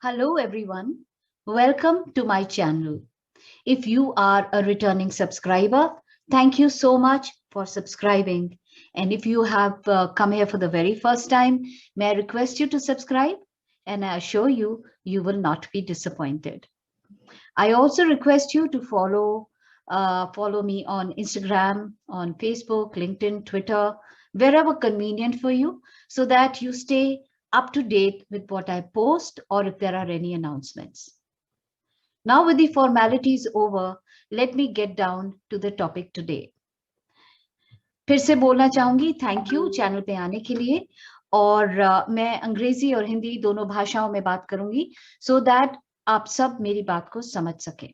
Hello everyone, welcome to my channel. If you are a returning subscriber, thank you so much for subscribing. And if you have come here for the very first time, may I request you to subscribe? And I assure you, you will not be disappointed. I also request you to follow me on Instagram, on Facebook, LinkedIn, Twitter, wherever convenient for you, so that you stay up to date with what I post or if there are any announcements. Now, with the formalities over, let me get down to the topic today. फिर से बोलना चाहूंगी thank you channel पे आने के लिए और मैं अंग्रेजी और हिंदी दोनों भाषाओं में बात करूंगी सो दैट आप सब मेरी बात को समझ सकें.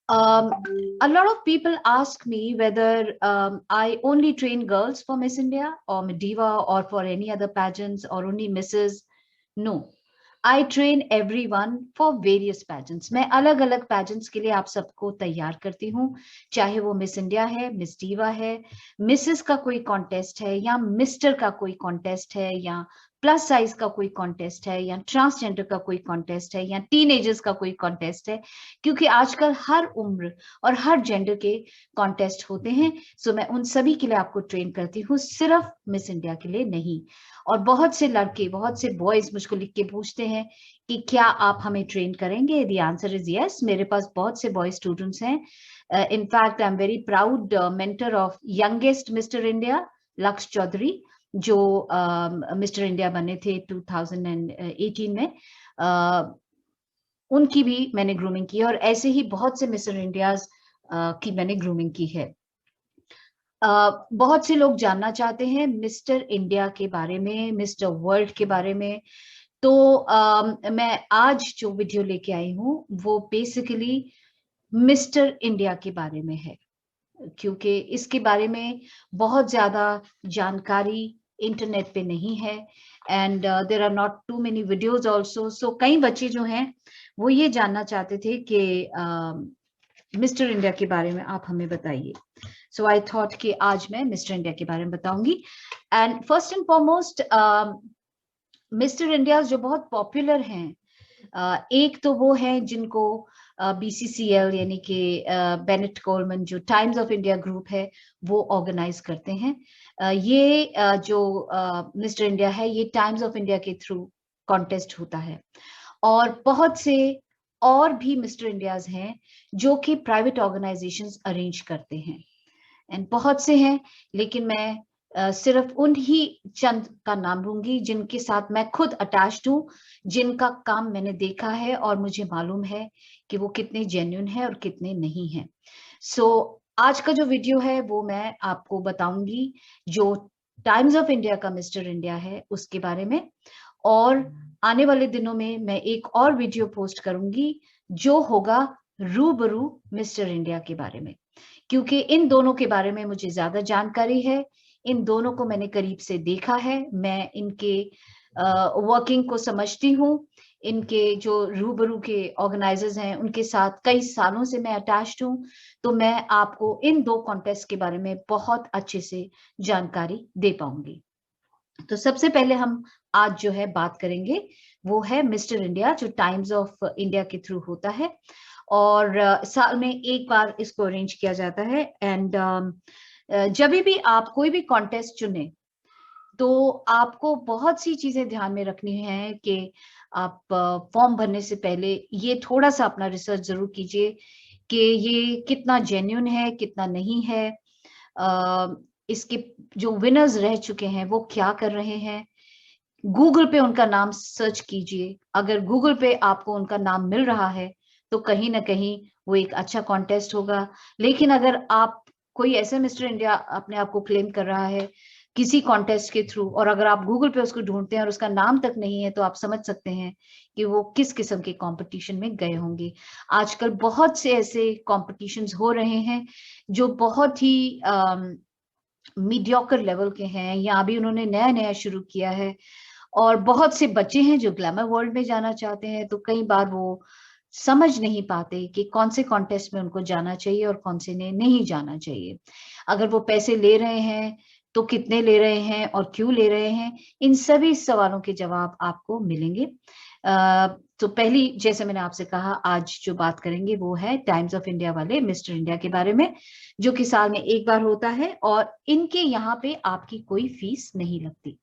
A lot of people ask me whether I only train girls for Miss India or Diva or for any other pageants or only Misses. No, I train everyone for various pageants. मैं अलग अलग pageants के लिए आप सबको तैयार करती हूँ, चाहे वो मिस इंडिया है, मिस डीवा है, मिसेस का कोई कॉन्टेस्ट है या मिस्टर का कोई कॉन्टेस्ट है या प्लस साइज का कोई कॉन्टेस्ट है या ट्रांसजेंडर का कोई कॉन्टेस्ट है या टीनेजर्स का कोई कॉन्टेस्ट है, क्योंकि आजकल हर उम्र और हर जेंडर के कॉन्टेस्ट होते हैं. सो मैं उन सभी के लिए आपको ट्रेन करती हूँ, सिर्फ मिस इंडिया के लिए नहीं. और बहुत से लड़के, बहुत से बॉयज मुझको लिख के पूछते हैं कि क्या आप हमें ट्रेन करेंगे. The answer is yes. मेरे पास बहुत से बॉय स्टूडेंट्स हैं. In fact I am very proud mentor of youngest mister India लक्ष्य चौधरी, जो मिस्टर इंडिया बने थे 2018 में. उनकी भी मैंने ग्रूमिंग की है और ऐसे ही बहुत से मिस्टर इंडियाज की मैंने ग्रूमिंग की है. बहुत से लोग जानना चाहते हैं मिस्टर इंडिया के बारे में, मिस्टर वर्ल्ड के बारे में. तो मैं आज जो वीडियो लेके आई हूँ वो बेसिकली मिस्टर इंडिया के बारे में है, क्योंकि इसके बारे में बहुत ज्यादा जानकारी इंटरनेट पे नहीं है and there are not too many videos also. So कई बच्चे जो हैं वो ये जानना चाहते थे कि मिस्टर इंडिया के बारे में आप हमें बताइए. सो आई थॉट कि आज मैं मिस्टर इंडिया के बारे में बताऊंगी. And first and foremost mister India जो बहुत पॉपुलर हैं, एक तो वो है जिनको BCCL यानी कि बेनेट कोलमन जो टाइम्स ऑफ इंडिया ग्रुप है वो ऑर्गेनाइज करते हैं. ये जो मिस्टर इंडिया है ये टाइम्स ऑफ इंडिया के थ्रू कॉन्टेस्ट होता है. और बहुत से और भी मिस्टर इंडियाज हैं जो कि प्राइवेट ऑर्गेनाइजेशंस अरेंज करते हैं एंड बहुत से हैं, लेकिन मैं सिर्फ उन ही चंद का नाम लूंगी जिनके साथ मैं खुद अटैच्ड हूँ, जिनका काम मैंने देखा है और मुझे मालूम है कि वो कितने जेन्युइन है और कितने नहीं है. सो आज का जो वीडियो है वो मैं आपको बताऊंगी जो टाइम्स ऑफ इंडिया का मिस्टर इंडिया है उसके बारे में. और आने वाले दिनों में मैं एक और वीडियो पोस्ट करूंगी जो होगा रूबरू मिस्टर इंडिया के बारे में, क्योंकि इन दोनों के बारे में मुझे ज्यादा जानकारी है. इन दोनों को मैंने करीब से देखा है, मैं इनके वर्किंग को समझती हूँ. इनके जो रूबरू के ऑर्गेनाइजर्स हैं उनके साथ कई सालों से मैं अटैच्ड हूँ. तो मैं आपको इन दो कॉन्टेस्ट के बारे में बहुत अच्छे से जानकारी दे पाऊंगी. तो सबसे पहले हम आज जो है बात करेंगे वो है मिस्टर इंडिया जो टाइम्स ऑफ इंडिया के थ्रू होता है और साल में एक बार इसको अरेंज किया जाता है. एंड जब भी आप कोई भी कॉन्टेस्ट चुने तो आपको बहुत सी चीजें ध्यान में रखनी है कि आप फॉर्म भरने से पहले ये थोड़ा सा अपना रिसर्च जरूर कीजिए कि ये कितना जेन्युइन है, कितना नहीं है. इसके जो विनर्स रह चुके हैं वो क्या कर रहे हैं. गूगल पे उनका नाम सर्च कीजिए. अगर गूगल पे आपको उनका नाम मिल रहा है तो कहीं ना कहीं वो एक अच्छा कॉन्टेस्ट होगा. लेकिन अगर आप कोई ऐसे मिस्टर इंडिया अपने आप को क्लेम कर रहा है किसी कॉन्टेस्ट के थ्रू और अगर आप गूगल पे उसको ढूंढते हैं और उसका नाम तक नहीं है तो आप समझ सकते हैं कि वो किस किस्म के कंपटीशन में गए होंगे. आजकल बहुत से ऐसे कॉम्पिटिशन्स हो रहे हैं जो बहुत ही मीडियोकर लेवल के हैं या अभी उन्होंने नया नया शुरू किया है. और बहुत से बच्चे हैं जो ग्लैमर वर्ल्ड में जाना चाहते हैं, तो कई बार वो समझ नहीं पाते कि कौन से कॉन्टेस्ट में उनको जाना चाहिए और कौन से ने नहीं जाना चाहिए. अगर वो पैसे ले रहे हैं तो कितने ले रहे हैं और क्यों ले रहे हैं, इन सभी सवालों के जवाब आपको मिलेंगे। तो पहली, जैसे मैंने आपसे कहा, आज जो बात करेंगे वो है टाइम्स ऑफ इंडिया वाले मिस्टर इंडिया के बारे में, जो कि साल में एक बार होता है और इनके यहाँ पे आपकी कोई फीस नहीं लगती।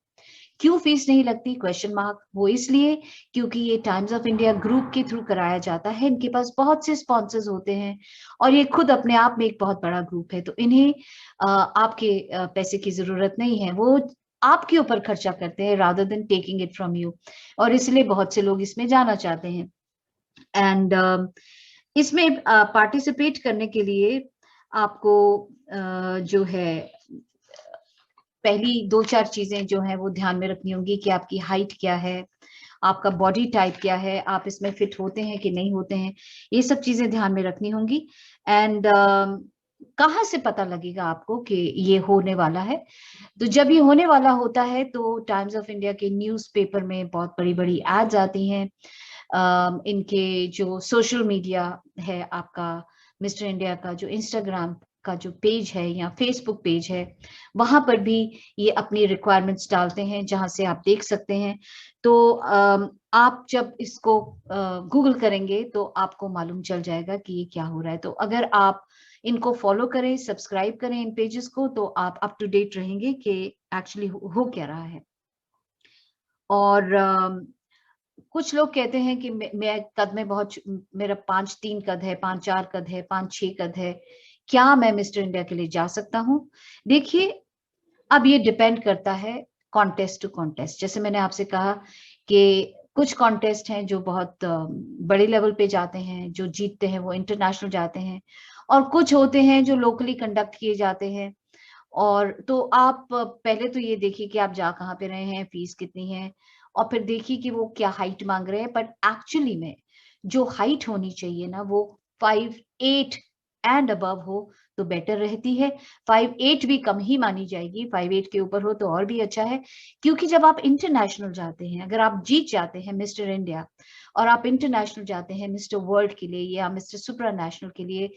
क्यों फीस नहीं लगती, क्वेश्चन मार्क, वो इसलिए क्योंकि ये टाइम्स ऑफ इंडिया ग्रुप के थ्रू कराया जाता है। इनके पास बहुत से स्पॉन्सर्स होते हैं और ये खुद अपने आप में एक बहुत बड़ा ग्रुप है, तो इन्हें आपके पैसे की जरूरत नहीं है, वो आपके ऊपर खर्चा करते हैं rather than taking it from you, और इसलिए बहुत से लोग इसमें जाना चाहते हैं। एंड इसमें पार्टिसिपेट करने के लिए आपको जो है पहली 2-4 चीजें जो हैं वो ध्यान में रखनी होंगी कि आपकी हाइट क्या है, आपका बॉडी टाइप क्या है, आप इसमें फिट होते हैं कि नहीं होते हैं, ये सब चीजें ध्यान में रखनी होंगी। एंड कहाँ से पता लगेगा आपको कि ये होने वाला है, तो जब ये होने वाला होता है तो टाइम्स ऑफ इंडिया के न्यूज़पेपर में बहुत बड़ी-बड़ी एड्स आती हैं। इनके जो सोशल मीडिया है आपका, मिस्टर इंडिया का जो इंस्टाग्राम का जो पेज है या फेसबुक पेज है, वहां पर भी ये अपनी रिक्वायरमेंट्स डालते हैं, जहां से आप देख सकते हैं। तो आप जब इसको गूगल करेंगे तो आपको मालूम चल जाएगा कि ये क्या हो रहा है। तो अगर आप इनको फॉलो करें, सब्सक्राइब करें इन पेजेस को, तो आप अप टू डेट रहेंगे कि एक्चुअली हो क्या रहा है। और कुछ लोग कहते हैं कि मैं कद में बहुत मेरा 5-3 कद है, 5-4 कद है, 5-6 कद है, क्या मैं मिस्टर इंडिया के लिए जा सकता हूँ? देखिए, अब ये डिपेंड करता है कॉन्टेस्ट टू कॉन्टेस्ट। जैसे मैंने आपसे कहा कि कुछ कॉन्टेस्ट हैं जो बहुत बड़े लेवल पे जाते हैं, जो जीतते हैं वो इंटरनेशनल जाते हैं, और कुछ होते हैं जो लोकली कंडक्ट किए जाते हैं। और तो आप पहले तो ये देखिए कि आप जा कहाँ पे रहे हैं, फीस कितनी है, और फिर देखिए कि वो क्या हाइट मांग रहे हैं। बट एक्चुअली में जो हाइट होनी चाहिए ना, वो 5'8" एंड अबव हो तो बेटर रहती है। 5'8" भी कम ही मानी जाएगी, 5'8" के ऊपर हो तो और भी अच्छा है। क्योंकि जब आप इंटरनेशनल जाते हैं, अगर आप जीत जाते हैं मिस्टर इंडिया और आप इंटरनेशनल जाते हैं मिस्टर वर्ल्ड के लिए या मिस्टर सुप्रा नेशनल के लिए,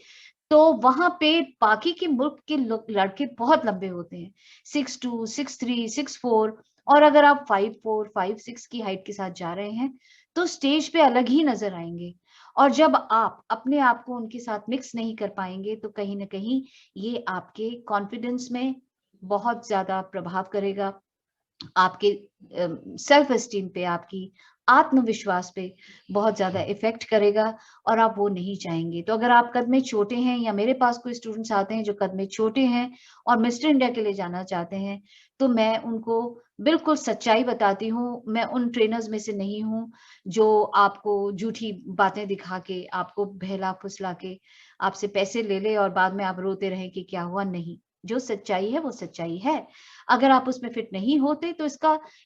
तो वहां पे बाकी के मुल्क के लड़के बहुत लंबे होते हैं, 6'2", 6'3", 6'4", और अगर आप 5'4", 5'6" की हाइट के साथ जा रहे हैं तो स्टेज पे अलग ही नजर आएंगे। और जब आप अपने आप को उनके साथ मिक्स नहीं कर पाएंगे तो कहीं ना कहीं ये आपके कॉन्फिडेंस में बहुत ज्यादा प्रभाव करेगा, आपके सेल्फ एस्टीम पे, आपकी आत्मविश्वास पे बहुत ज्यादा इफेक्ट करेगा, और आप वो नहीं चाहेंगे। तो अगर आप कद में छोटे हैं या मेरे पास कोई स्टूडेंट्स आते हैं जो कद में छोटे हैं और मिस्टर इंडिया के लिए जाना चाहते हैं, तो मैं उनको बिल्कुल सच्चाई बताती हूँ। मैं उन ट्रेनर्स में से नहीं हूँ जो आपको झूठी बातें दिखा के, आपको बहला फुसला के आपसे पैसे ले ले और बाद में आप रोते रहें कि क्या हुआ। नहीं, जो सच्चाई है वो सच्चाई है। अगर आप उसमें फिट नहीं होते तो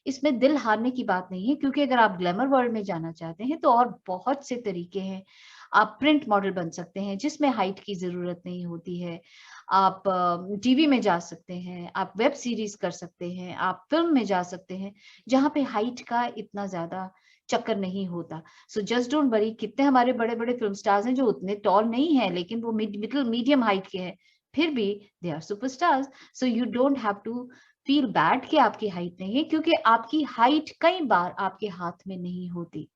इसमें दिल हारने की बात नहीं है, क्योंकि अगर आप ग्लैमर वर्ल्ड में जाना चाहते हैं तो और बहुत से तरीके हैं। आप प्रिंट मॉडल बन सकते हैं जिसमें हाइट की जरूरत नहीं होती है। आप टीवी में जा सकते हैं, आप वेब सीरीज कर सकते हैं, आप फिल्म में जा सकते हैं जहां पे हाइट का इतना ज्यादा चक्कर नहीं होता। So just don't worry. कितने हमारे बड़े बड़े फिल्म स्टार्स हैं जो उतने टॉल नहीं है, लेकिन वो मिडिल मीडियम हाइट के हैं, फिर भी they are superstars. So you don't have to feel bad कि आपकी हाइट नहीं है, क्योंकि आपकी हाइट कई बार आपके हाथ में नहीं होती।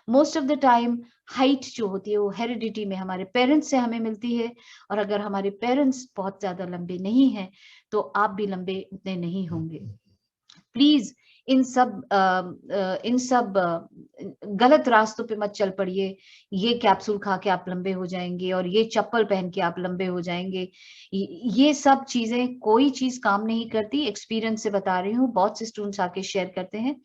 Most of the time height जो होती है वो हेरिडिटी में हमारे पेरेंट्स से हमें मिलती है, और अगर हमारे पेरेंट्स बहुत ज्यादा लंबे नहीं हैं तो आप भी लंबे उतने नहीं होंगे। प्लीज इन सब गलत रास्तों पे मत चल पड़िए। ये कैप्सूल खा के आप लंबे हो जाएंगे और ये चप्पल पहन के आप लंबे हो जाएंगे, ये सब चीजें कोई चीज काम नहीं करती। एक्सपीरियंस से बता रही हूँ, बहुत से स्टूडेंट्स आके शेयर करते हैं,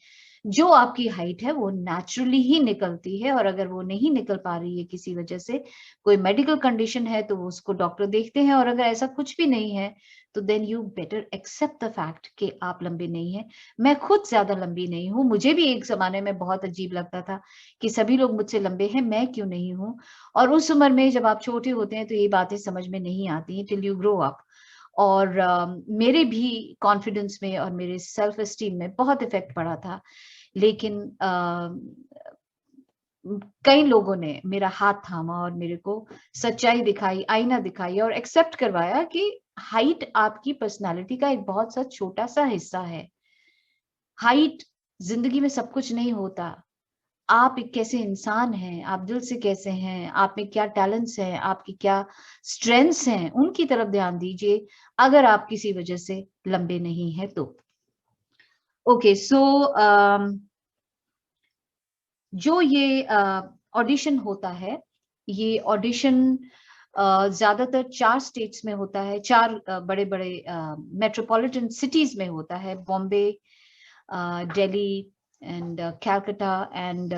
जो आपकी हाइट है वो नेचुरली ही निकलती है, और अगर वो नहीं निकल पा रही है किसी वजह से, कोई मेडिकल कंडीशन है, तो वो उसको डॉक्टर देखते हैं। और अगर ऐसा कुछ भी नहीं है तो then you better accept the fact कि आप लंबे नहीं हैं। मैं खुद ज्यादा लंबी नहीं हूँ, मुझे भी एक जमाने में बहुत अजीब लगता था कि सभी लोग मुझसे लंबे हैं, मैं क्यों नहीं हूँ। और उस उम्र में जब आप छोटे होते हैं तो ये बातें समझ में नहीं आती हैं टिल यू ग्रो अप। और मेरे भी कॉन्फिडेंस में और मेरे सेल्फ एस्टीम में बहुत इफेक्ट पड़ा था। लेकिन कई लोगों ने मेरा हाथ थामा और मेरे को सच्चाई दिखाई, आईना दिखाई और एक्सेप्ट करवाया कि हाइट आपकी पर्सनालिटी का एक बहुत सा छोटा सा हिस्सा है। हाइट जिंदगी में सब कुछ नहीं होता। आप एक कैसे इंसान हैं, आप दिल से कैसे हैं, आप में क्या टैलेंट्स हैं, आपकी क्या स्ट्रेंथ्स हैं, उनकी तरफ ध्यान दीजिए, अगर आप किसी वजह से लंबे नहीं हैं तो। ओके, सो जो ये ऑडिशन होता है, ये ऑडिशन ज्यादातर 4 स्टेट्स में होता है, 4 बड़े-बड़े मेट्रोपॉलिटन सिटीज में होता है, Bombay, Delhi and Calcutta and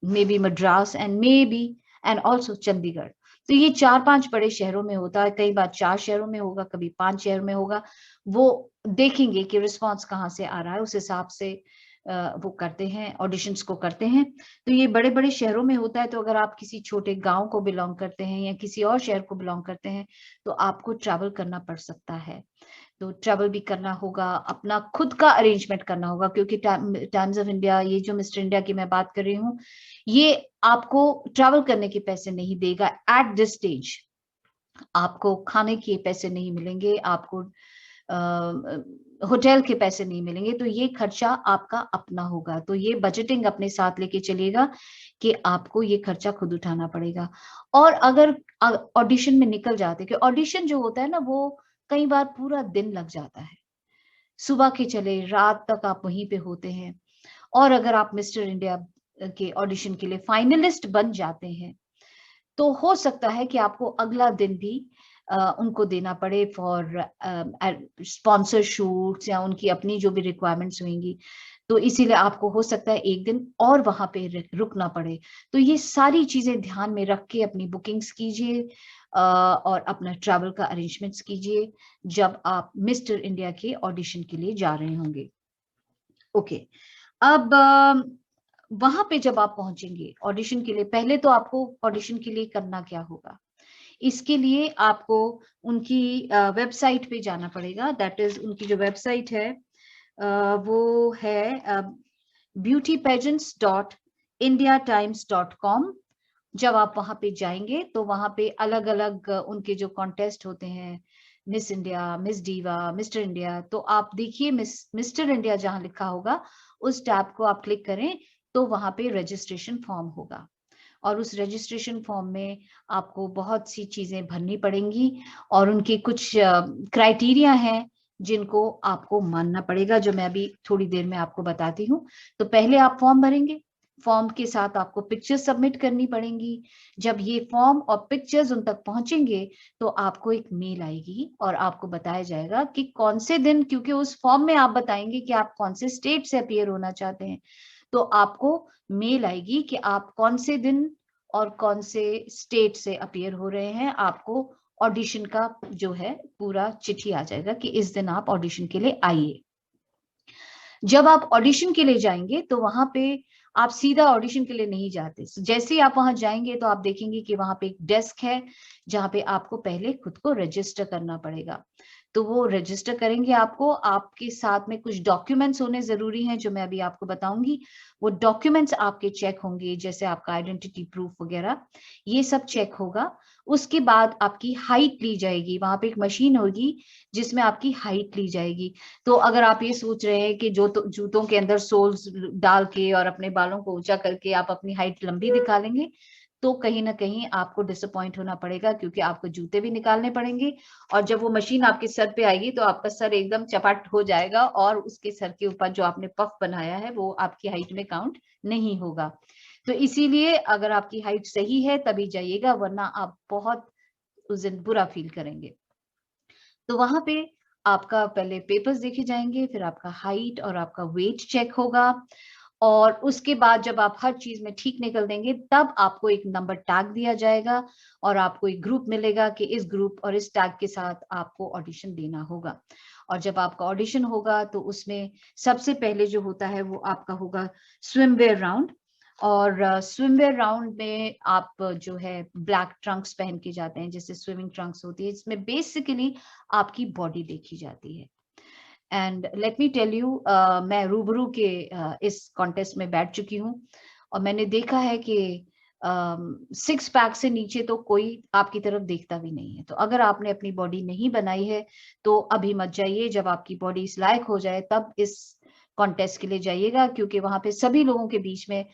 may be Madras and may be and also Chandigarh. तो ये 4-5 बड़े शहरों में होता है, कई बार 4 शहरों में होगा, कभी 5 शहरों में होगा। वो देखेंगे कि रिस्पॉन्स कहाँ से आ रहा है, उस हिसाब से वो करते हैं, ऑडिशंस को करते हैं। तो ये बड़े-बड़े शहरों में होता है, तो अगर आप किसी छोटे गाँव को बिलॉन्ग करते हैं या किसी और शहर को बिलॉन्ग करते हैं, तो आपको ट्रैवल करना पड़ सकता है। तो ट्रैवल भी करना होगा, अपना खुद का अरेंजमेंट करना होगा, क्योंकि टाइम्स ऑफ इंडिया, ये जो मिस्टर इंडिया की मैं बात कर रही हूँ, ये आपको ट्रैवल करने के पैसे नहीं देगा एट दिस स्टेज। आपको खाने के पैसे नहीं मिलेंगे, आपको होटल के पैसे नहीं मिलेंगे, तो ये खर्चा आपका अपना होगा। तो ये बजटिंग अपने साथ लेके चलिएगा कि आपको ये खर्चा खुद उठाना पड़ेगा। और अगर ऑडिशन में निकल जाते, कि ऑडिशन जो होता है ना, वो कई बार पूरा दिन लग जाता है, सुबह के चले रात तक आप वहीं पे होते हैं। और अगर आप मिस्टर इंडिया के ऑडिशन के लिए फाइनलिस्ट बन जाते हैं, तो हो सकता है कि आपको अगला दिन भी उनको देना पड़े फॉर स्पॉन्सर शूट्स या उनकी अपनी जो भी रिक्वायरमेंट्स होंगी। तो इसीलिए आपको हो सकता है एक दिन और वहां पे रुकना पड़े। तो ये सारी चीजें ध्यान में रख के अपनी बुकिंग्स कीजिए और अपना ट्रैवल का अरेंजमेंट्स कीजिए जब आप मिस्टर इंडिया के ऑडिशन के लिए जा रहे होंगे। ओके, अब वहां पे जब आप पहुंचेंगे ऑडिशन के लिए, पहले तो आपको ऑडिशन के लिए करना क्या होगा, इसके लिए आपको उनकी वेबसाइट पे जाना पड़ेगा। दैट इज, उनकी जो वेबसाइट है वो है beautypageants.indiatimes.com। जब आप वहां पे जाएंगे तो वहां पे अलग अलग उनके जो कॉन्टेस्ट होते हैं, miss India, miss diva, mister India, तो आप देखिए मिस्टर इंडिया जहां लिखा होगा उस टैब को आप क्लिक करें, तो वहां पे रजिस्ट्रेशन फॉर्म होगा। और उस रजिस्ट्रेशन फॉर्म में आपको बहुत सी चीजें भरनी पड़ेंगी और उनके कुछ क्राइटेरिया हैं जिनको आपको मानना पड़ेगा, जो मैं अभी थोड़ी देर में आपको बताती हूँ। तो पहले आप फॉर्म भरेंगे, फॉर्म के साथ आपको पिक्चर्स सबमिट करनी पड़ेंगी। जब ये फॉर्म और पिक्चर्स उन तक पहुंचेंगे तो आपको एक मेल आएगी और आपको बताया जाएगा कि कौन से दिन, क्योंकि उस फॉर्म में आप बताएंगे कि आप कौन से स्टेट से अपीयर होना चाहते हैं, तो आपको मेल आएगी कि आप कौन से दिन और कौन से स्टेट से अपीयर हो रहे हैं। आपको ऑडिशन का जो है पूरा चिट्ठी आ जाएगा कि इस दिन आप ऑडिशन के लिए आइए। जब आप ऑडिशन के लिए जाएंगे तो वहां पे आप सीधा ऑडिशन के लिए नहीं जाते। जैसे ही आप वहां जाएंगे तो आप देखेंगे कि वहां पे एक डेस्क है जहां पे आपको पहले खुद को रजिस्टर करना पड़ेगा। तो वो रजिस्टर करेंगे आपको, आपके साथ में कुछ डॉक्यूमेंट्स होने जरूरी हैं जो मैं अभी आपको बताऊंगी। वो डॉक्यूमेंट्स आपके चेक होंगे, जैसे आपका आइडेंटिटी प्रूफ वगैरह, ये सब चेक होगा। उसके बाद आपकी हाइट ली जाएगी, वहां पे एक मशीन होगी जिसमें आपकी हाइट ली जाएगी। तो अगर आप ये सोच रहे हैं कि जो जूतों के अंदर सोल्स डाल के और अपने बालों को ऊंचा करके आप अपनी हाइट लंबी दिखा लेंगे, तो कहीं ना कहीं आपको डिसअपॉइंट होना पड़ेगा, क्योंकि आपको जूते भी निकालने पड़ेंगे। और जब वो मशीन आपके सर पे आएगी तो आपका सर एकदम चपाट हो जाएगा और उसके सर के ऊपर जो आपने पफ बनाया है वो आपकी हाइट में काउंट नहीं होगा। तो इसीलिए अगर आपकी हाइट सही है तभी जाइएगा, वरना आप बहुत उस दिन बुरा फील करेंगे। तो वहां पे आपका पहले पेपर्स देखे जाएंगे, फिर आपका हाइट और आपका वेट चेक होगा। और उसके बाद जब आप हर चीज में ठीक निकल देंगे तब आपको एक नंबर टैग दिया जाएगा और आपको एक ग्रुप मिलेगा कि इस ग्रुप और इस टैग के साथ आपको ऑडिशन देना होगा। और जब आपका ऑडिशन होगा तो उसमें सबसे पहले जो होता है वो आपका होगा स्विमवेयर राउंड। और स्विमवेयर राउंड में आप जो है ब्लैक ट्रंक्स पहन के जाते हैं, जैसे स्विमिंग ट्रंक्स होती है, इसमें बेसिकली आपकी बॉडी देखी जाती है। And let me tell you, मैं रूबरू के इस कॉन्टेस्ट में बैठ चुकी हूँ और मैंने देखा है कि 6 पैक से नीचे तो कोई आपकी तरफ देखता भी नहीं है। तो अगर आपने अपनी बॉडी नहीं बनाई है, तो अभी मत जाइए, जब आपकी बॉडी इस लायक हो जाए तब इस कॉन्टेस्ट के लिए जाइएगा, क्योंकि वहाँ पे सभी लोगों के बीच में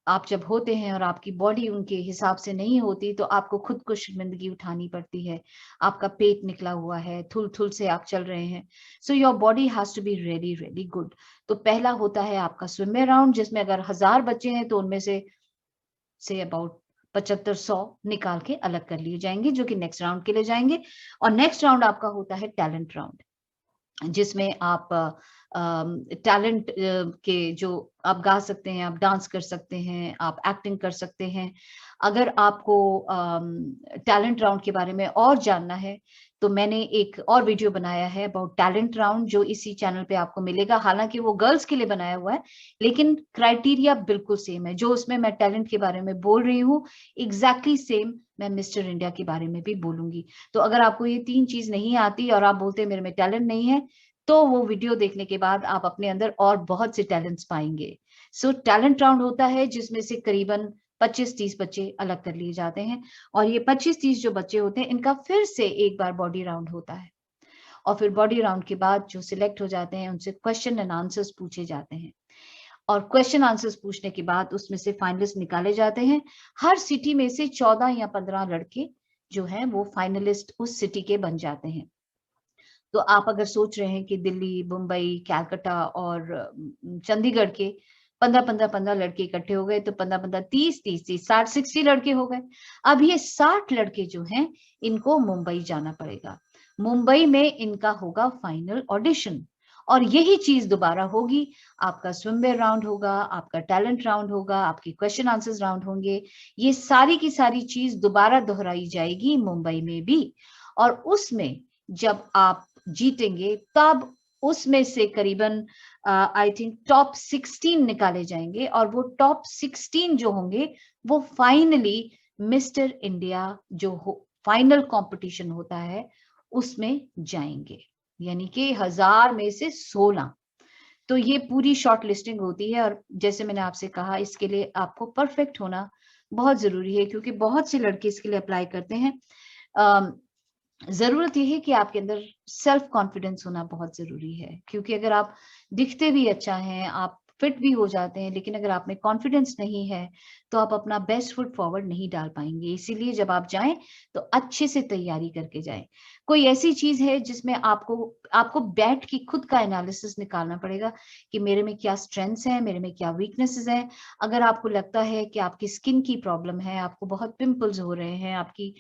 आप जब होते हैं और आपकी बॉडी उनके हिसाब से नहीं होती, तो आपको खुद को शर्मिंदगी उठानी पड़ती है। आपका पेट निकला हुआ है, थुल-थुल से आप चल रहे हैं। So your body has to be really, really good. तो पहला होता है आपका स्विम राउंड, जिसमें अगर 1000 बच्चे हैं तो उनमें से अबाउट 75-100 निकाल के अलग कर लिए जाएँगे, जो कि नेक्स्ट राउंड के लिए जाएँगे। और नेक्स्ट राउंड आपका होता है टैलेंट राउंड, जिसमें आप टैलेंट के जो आप गा सकते हैं, आप डांस कर सकते हैं, आप एक्टिंग कर सकते हैं। अगर आपको टैलेंट राउंड के बारे में और जानना है, तो मैंने एक और वीडियो बनाया है अबाउट टैलेंट राउंड, जो इसी चैनल पे आपको मिलेगा। हालाँकि वो गर्ल्स के लिए बनाया हुआ है, लेकिन क्राइटेरिया बिल्कुल सेम है। जो उसमें मैं टैलेंट के बारे में बोल रही हूँ, एग्ज़ैक्टली सेम मैं मिस्टर इंडिया के बारे में भी बोलूँगी। तो अगर आपको ये 3 चीज़ नहीं आती और आप बोलते हैं मेरे में टैलेंट नहीं है, तो वो वीडियो देखने के बाद आप अपने अंदर और बहुत से टैलेंट्स पाएँगे। सो टैलेंट राउंड होता है, जिसमें से करीबन 25-30 बच्चे अलग कर लिए जाते हैं, और ये 25-30 जो बच्चे होते हैं, इनका फिर से एक बार बॉडी राउंड होता है। और फिर बॉडी राउंड के बाद जो सिलेक्ट हो जाते हैं, उनसे क्वेश्चन एंड आंसर्स पूछे जाते हैं। और क्वेश्चन आंसर्स पूछने के बाद उसमें से फाइनलिस्ट निकाले जाते हैं। हर सिटी में से 14 या 15 लड़के जो हैं, वो फाइनलिस्ट उस सिटी के बन जाते हैं। तो आप अगर सोच रहे हैं कि दिल्ली, मुंबई, कलकत्ता और चंडीगढ़ के 15-15 लड़के इकट्ठे हो गए, तो 15-15 30-30 60 लड़के हो गए। अब ये 60 लड़के जो हैं, इनको मुंबई जाना पड़ेगा। मुंबई में इनका होगा फाइनल ऑडिशन, और यही चीज़ दोबारा होगी। आपका स्विमवेयर राउंड होगा, आपका टैलेंट राउंड होगा, आपके क्वेश्चन आंसर्स राउंड होंगे। ये सारी की सारी चीज़ दोबारा दोहराई जाएगी मुंबई में भी, और उसमें जब आप जीतेंगे, तब उसमें से करीबन आई थिंक टॉप 16 निकाले जाएँगे, और वो टॉप 16 जो होंगे, वो फाइनली मिस्टर इंडिया जो फाइनल कॉम्पिटिशन होता है, उसमें जाएँगे। यानी कि 1000 में से 16। तो ये पूरी शॉर्ट लिस्टिंग होती है, और जैसे मैंने आपसे कहा, इसके लिए आपको परफेक्ट होना बहुत ज़रूरी है, क्योंकि बहुत से लड़के इसके लिए अप्लाई करते हैं। अ, ज़रूरत ये है कि आपके अंदर सेल्फ कॉन्फिडेंस होना बहुत ज़रूरी है, क्योंकि अगर आप दिखते भी अच्छा हैं, आप फिट भी हो जाते हैं, लेकिन अगर आप में कॉन्फिडेंस नहीं है, तो आप अपना बेस्ट फुट फॉरवर्ड नहीं डाल पाएँगे। इसीलिए जब आप जाएँ, तो अच्छे से तैयारी करके जाएँ। कोई ऐसी चीज़ है जिसमें आपको आपको बैठ के खुद का एनालिसिस निकालना पड़ेगा कि मेरे में क्या स्ट्रेंथ्स हैं, मेरे में क्या वीकनेसेस हैं। अगर आपको लगता है कि आपकी स्किन की प्रॉब्लम है, आपको बहुत पिंपल्स हो रहे हैं, आपकी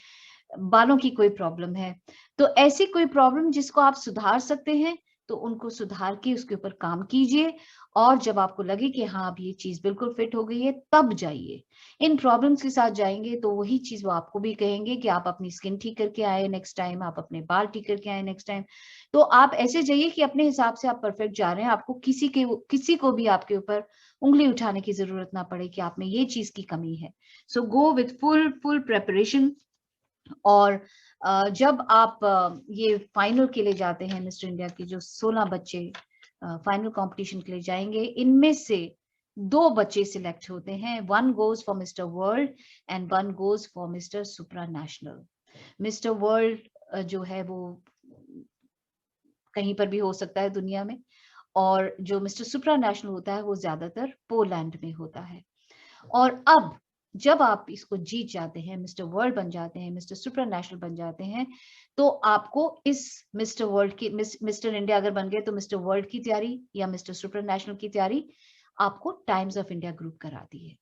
बालों की कोई प्रॉब्लम है, तो ऐसी कोई प्रॉब्लम जिसको आप सुधार सकते हैं, तो उनको सुधार के उसके ऊपर काम कीजिए, और जब आपको लगे कि हाँ, अब ये चीज़ बिल्कुल फिट हो गई है, तब जाइए। इन प्रॉब्लम्स के साथ जाएँगे, तो वही चीज़ वो आपको भी कहेंगे कि आप अपनी स्किन ठीक करके आए नेक्स्ट टाइम, आप अपने बाल ठीक करके आए नेक्स्ट टाइम। तो आप ऐसे जाइए कि अपने हिसाब से आप परफेक्ट जा रहे हैं, आपको किसी को भी आपके ऊपर उँगली उठाने की ज़रूरत ना पड़े कि आप में ये चीज़ की कमी है। सो गो विथ फुल प्रिपरेशन। और जब आप ये फाइनल के लिए जाते हैं, मिस्टर इंडिया के जो 16 बच्चे फाइनल कंपटीशन के लिए जाएंगे, इनमें से 2 बच्चे सिलेक्ट होते हैं। 1 goes for mister world and 1 goes for mister supra national. Mister world जो है वो कहीं पर भी हो सकता है दुनिया में, और जो मिस्टर सुप्रा नेशनल होता है, वो ज़्यादातर पोलैंड में होता है। और अब जब आप इसको जीत जाते हैं, मिस्टर वर्ल्ड बन जाते हैं, मिस्टर सुपर नेशनल बन जाते हैं, तो आपको इस मिस्टर वर्ल्ड की मिस्टर इंडिया अगर बन गए, तो मिस्टर वर्ल्ड की तैयारी या मिस्टर सुपर नेशनल की तैयारी आपको टाइम्स ऑफ इंडिया ग्रुप कराती है।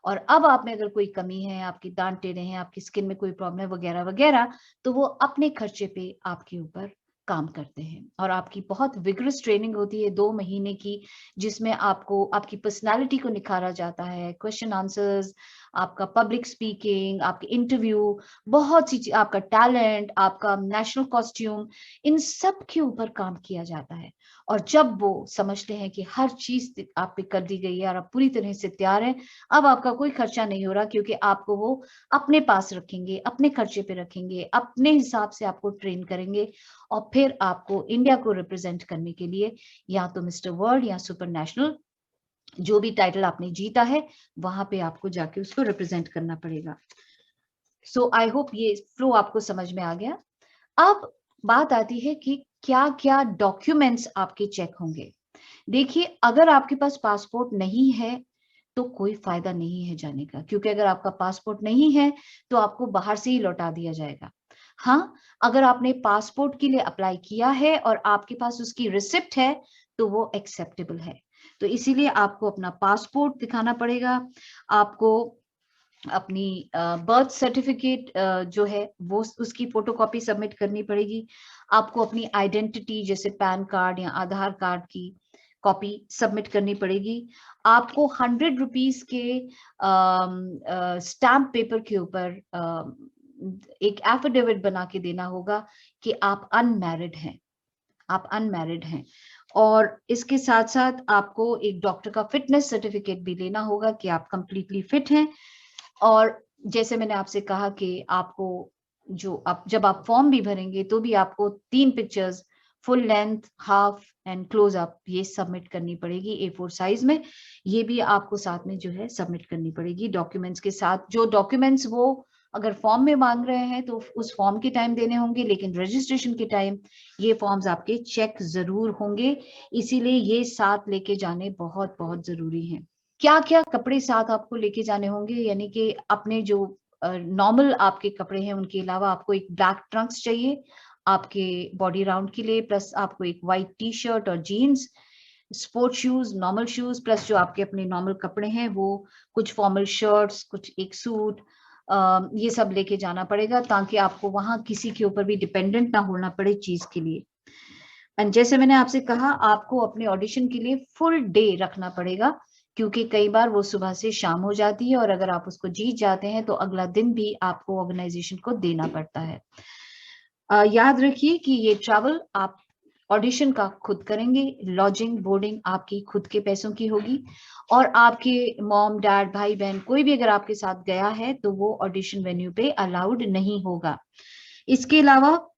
और अब आप में अगर कोई कमी है, आपके दांत टेढ़े हैं, आपकी स्किन में कोई प्रॉब्लम है वगैरह वगैरह, तो वो अपने खर्चे पे आपके ऊपर काम करते हैं। और आपकी बहुत विगरस ट्रेनिंग होती है 2 महीने की, जिसमें आपको आपकी पर्सनैलिटी को निखारा जाता है, क्वेश्चन आंसर्स, आपका पब्लिक स्पीकिंग, आपके इंटरव्यू, बहुत सी आपका टैलेंट, आपका नेशनल कॉस्ट्यूम, इन सब के ऊपर काम किया जाता है। और जब वो समझते हैं कि हर चीज़ आप पे कर दी गई है और आप पूरी तरह से तैयार हैं, अब आपका कोई खर्चा नहीं हो रहा, क्योंकि आपको वो अपने पास रखेंगे, अपने खर्चे पे रखेंगे, अपने हिसाब से आपको ट्रेन करेंगे, और फिर आपको इंडिया को रिप्रेजेंट करने के लिए या तो मिस्टर वर्ल्ड या सुपर नेशनल जो भी टाइटल आपने जीता है वहां पे आपको जाके उसको रिप्रेजेंट करना पड़ेगा। सो आई होप ये फ्लो आपको समझ में आ गया। अब बात आती है कि क्या क्या डॉक्यूमेंट्स आपके चेक होंगे। देखिए, अगर आपके पास पासपोर्ट नहीं है तो कोई फायदा नहीं है जाने का, क्योंकि अगर आपका पासपोर्ट नहीं है तो आपको बाहर से ही लौटा दिया जाएगा। हाँ, अगर आपने पासपोर्ट के लिए अप्लाई किया है और आपके पास उसकी रिसिप्ट है तो वो एक्सेप्टेबल है। तो इसीलिए आपको अपना पासपोर्ट दिखाना पड़ेगा, आपको अपनी बर्थ सर्टिफिकेट जो है वो उसकी फोटोकॉपी सबमिट करनी पड़ेगी, आपको अपनी आइडेंटिटी जैसे पैन कार्ड या आधार कार्ड की कॉपी सबमिट करनी पड़ेगी, आपको 100 रुपीज के स्टैम्प पेपर के ऊपर एक एफिडेविट बना के देना होगा कि आप अनमैरिड हैं, आप अनमैरिड हैं। और इसके साथ साथ आपको एक डॉक्टर का फिटनेस सर्टिफिकेट भी लेना होगा कि आप कंप्लीटली फिट हैं। और जैसे मैंने आपसे कहा कि आपको जो आप जब आप फॉर्म भी भरेंगे तो भी आपको 3 pictures, full length, half and close up, ये सबमिट करनी पड़ेगी A4 साइज में। ये भी आपको साथ में जो है सबमिट करनी पड़ेगी डॉक्यूमेंट्स के साथ। जो डॉक्यूमेंट्स वो अगर फॉर्म में मांग रहे हैं तो उस फॉर्म के टाइम देने होंगे, लेकिन रजिस्ट्रेशन के टाइम ये फॉर्म्स आपके चेक जरूर होंगे, इसीलिए ये साथ लेके जाने बहुत बहुत जरूरी है। क्या क्या कपड़े साथ आपको लेके जाने होंगे, यानी कि अपने जो नॉर्मल आपके कपड़े हैं उनके अलावा आपको एक ब्लैक ट्रंक्स चाहिए आपके बॉडी राउंड के लिए, प्लस आपको एक वाइट टी शर्ट और jeans, sport shoes, normal shoes, plus जो आपके अपने नॉर्मल कपड़े हैं वो कुछ फॉर्मल शर्ट्स, कुछ एक सूट, ये सब लेके जाना पड़ेगा ताकि आपको वहां किसी के ऊपर भी डिपेंडेंट ना होना पड़े चीज के लिए। एंड जैसे मैंने आपसे कहा, आपको अपने ऑडिशन के लिए फुल डे रखना पड़ेगा, क्योंकि कई बार वो सुबह से शाम हो जाती है और अगर आप उसको जीत जाते हैं तो अगला दिन भी आपको ऑर्गेनाइजेशन को देना पड़ता है। याद रखिए कि ये ट्रैवल आप ऑडिशन का खुद करेंगे, लॉजिंग बोर्डिंग आपकी खुद के पैसों की होगी, और आपके मॉम डैड भाई बहन कोई भी अगर आपके साथ गया है तो वो ऑडिशन वेन्यू पे अलाउड नहीं होगा। इसके अलावा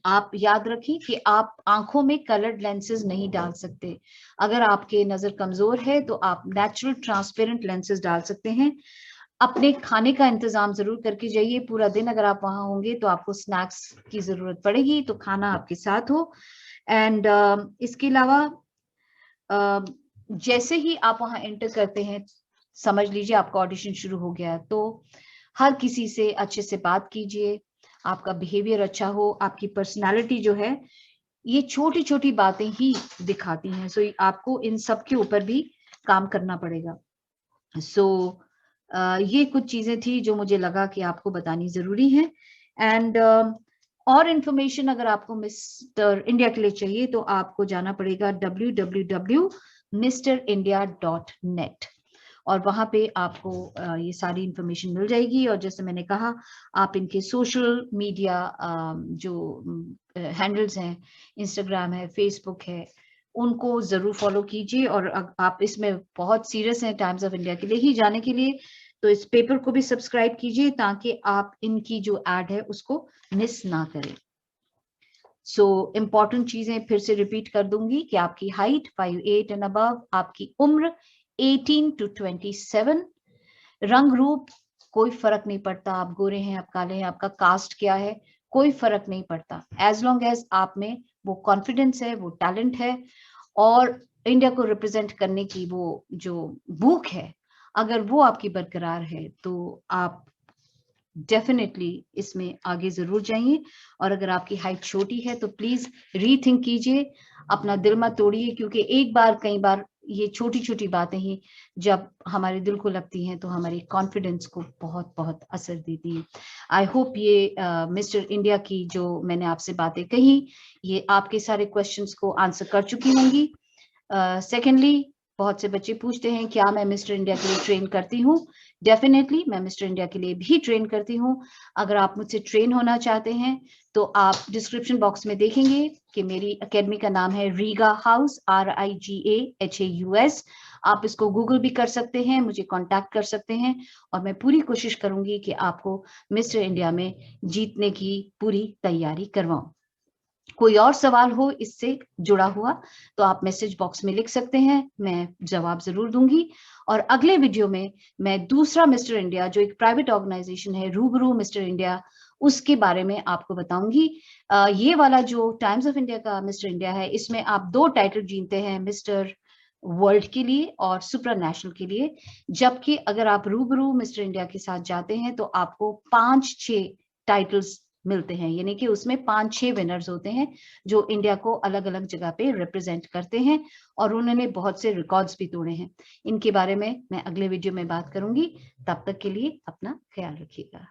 आप याद रखें कि आप आंखों में कलर्ड लेंसेज नहीं डाल सकते। अगर आपके नजर कमजोर है तो आप नेचुरल ट्रांसपेरेंट लेंसेज डाल सकते हैं। अपने खाने का इंतजाम जरूर करके जाइए, पूरा दिन अगर आप वहां होंगे तो आपको स्नैक्स की जरूरत पड़ेगी, तो खाना आपके साथ हो। एंड इसके अलावा जैसे ही आप वहां एंटर करते हैं, समझ लीजिए आपका ऑडिशन शुरू हो गया, तो हर किसी से अच्छे से बात कीजिए, आपका बिहेवियर अच्छा हो, आपकी पर्सनालिटी जो है ये छोटी छोटी बातें ही दिखाती हैं, सो आपको इन सब के ऊपर भी काम करना पड़ेगा। सो ये कुछ चीजें थी जो मुझे लगा कि आपको बतानी जरूरी है। एंड और इन्फॉर्मेशन अगर आपको मिस्टर इंडिया के लिए चाहिए तो आपको जाना पड़ेगा www.mrindia.net, और वहां पे आपको ये सारी इंफॉर्मेशन मिल जाएगी। और जैसे मैंने कहा, आप इनके सोशल मीडिया जो हैंडल्स हैं, इंस्टाग्राम है, फेसबुक है, उनको जरूर फॉलो कीजिए। और आप इसमें बहुत सीरियस हैं टाइम्स ऑफ इंडिया के लिए ही जाने के लिए, तो इस पेपर को भी सब्सक्राइब कीजिए ताकि आप इनकी जो एड है उसको मिस ना करें। सो इम्पॉर्टेंट चीजें फिर से रिपीट कर दूंगी कि आपकी हाइट 5'8" एंड अबव, आपकी उम्र 18 to 27, रंग रूप कोई फर्क नहीं पड़ता, आप गोरे हैं, आप काले हैं, आपका कास्ट क्या है, कोई फर्क नहीं पड़ता, एज लॉन्ग एज आप में वो कॉन्फिडेंस है, वो टैलेंट है, और इंडिया को रिप्रेजेंट करने की वो जो भूख है, अगर वो आपकी बरकरार है तो आप डेफिनेटली इसमें आगे जरूर जाइए। और अगर आपकी हाइट छोटी है तो प्लीज रीथिंक कीजिए, अपना दिल मत तोड़िए, क्योंकि एक बार कई बार ये छोटी छोटी बातें ही जब हमारे दिल को लगती हैं तो हमारे कॉन्फिडेंस को बहुत बहुत असर देती हैं। आई होप ये मिस्टर इंडिया की जो मैंने आपसे बातें कही, ये आपके सारे क्वेश्चंस को आंसर कर चुकी होंगी। सेकेंडली, बहुत से बच्चे पूछते हैं क्या मैं मिस्टर इंडिया के लिए ट्रेन करती हूँ। डेफिनेटली मैं मिस्टर इंडिया के लिए भी ट्रेन करती हूँ। अगर आप मुझसे ट्रेन होना चाहते हैं तो आप डिस्क्रिप्शन बॉक्स में देखेंगे कि मेरी एकेडमी का नाम है रीगा हाउस, RIGAHAUS। आप इसको गूगल भी कर सकते हैं, मुझे कांटेक्ट कर सकते हैं, और मैं पूरी कोशिश करूंगी कि आपको मिस्टर इंडिया में जीतने की पूरी तैयारी करवाऊं। कोई और सवाल हो इससे जुड़ा हुआ तो आप मैसेज बॉक्स में लिख सकते हैं, मैं जवाब जरूर दूंगी। और अगले वीडियो में मैं दूसरा मिस्टर इंडिया, जो एक प्राइवेट ऑर्गेनाइजेशन है, रूबरू मिस्टर इंडिया, उसके बारे में आपको बताऊंगी। ये वाला जो टाइम्स ऑफ इंडिया का मिस्टर इंडिया है, इसमें आप 2 टाइटल जीतते हैं, मिस्टर वर्ल्ड के लिए और सुपर नेशनल के लिए। जबकि अगर आप रूबरू मिस्टर इंडिया के साथ जाते हैं तो आपको 5-6 टाइटल्स मिलते हैं, यानी कि उसमें 5-6 विनर्स होते हैं जो इंडिया को अलग अलग जगह पे रिप्रेजेंट करते हैं, और उन्होंने बहुत से रिकॉर्ड्स भी तोड़े हैं। इनके बारे में मैं अगले वीडियो में बात करूंगी। तब तक के लिए अपना ख्याल रखिएगा।